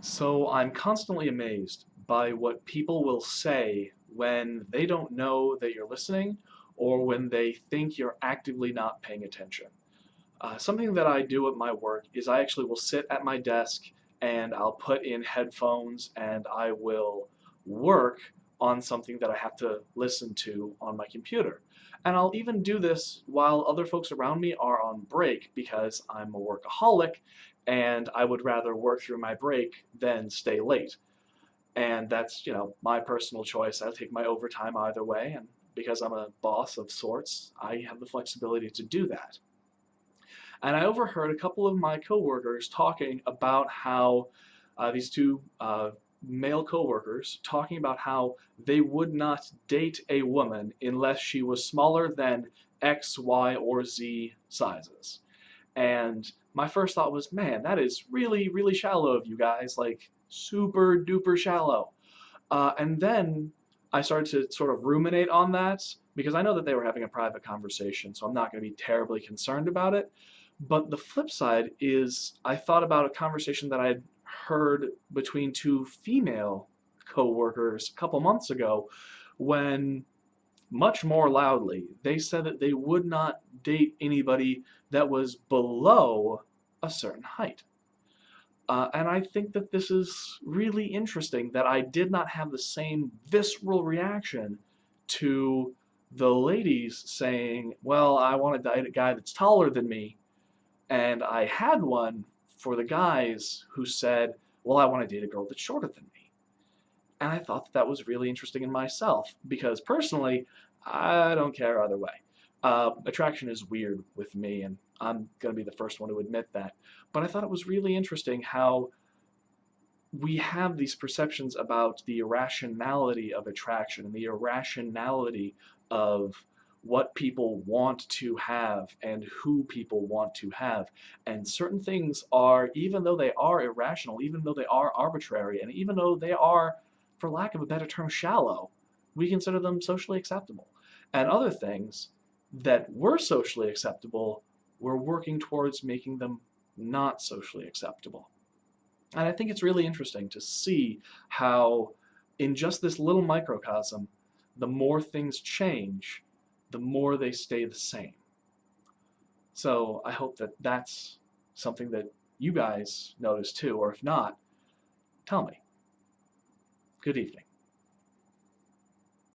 So I'm constantly amazed by what people will say when they don't know that you're listening or when they think you're actively not paying attention. Something that I do at my work is I actually will sit at my desk and I'll put in headphones and I will work on something that I have to listen to on my computer. And I'll even do this while other folks around me are on break because I'm a workaholic and I would rather work through my break than stay late. And that's, my personal choice. I'll take my overtime either way, and because I'm a boss of sorts, I have the flexibility to do that. And I overheard a couple of my coworkers talking about how these two male coworkers talking about how they would not date a woman unless she was smaller than X, Y, or Z sizes. And my first thought was, man, that is really, really shallow of you guys, like super duper shallow. And then I started to sort of ruminate on that because I know that they were having a private conversation, so I'm not going to be terribly concerned about it. But the flip side is I thought about a conversation that I had heard between two female coworkers a couple months ago when much more loudly they said that they would not date anybody that was below a certain height. And I think that this is really interesting that I did not have the same visceral reaction to the ladies saying, well, I want to date a guy that's taller than me. And I had one for the guys who said, well, I want to date a girl that's shorter than me. And I thought that that was really interesting in myself because personally, I don't care either way. Attraction is weird with me, and I'm going to be the first one to admit that. But I thought it was really interesting how we have these perceptions about the irrationality of attraction and the irrationality of what people want to have and who people want to have. And certain things are, even though they are irrational, even though they are arbitrary, and even though they are, for lack of a better term, shallow, we consider them socially acceptable. And other things that were socially acceptable, we're working towards making them not socially acceptable. And I think it's really interesting to see how, in just this little microcosm, the more things change, the more they stay the same. So I hope that that's something that you guys notice too, or if not, tell me. Good evening.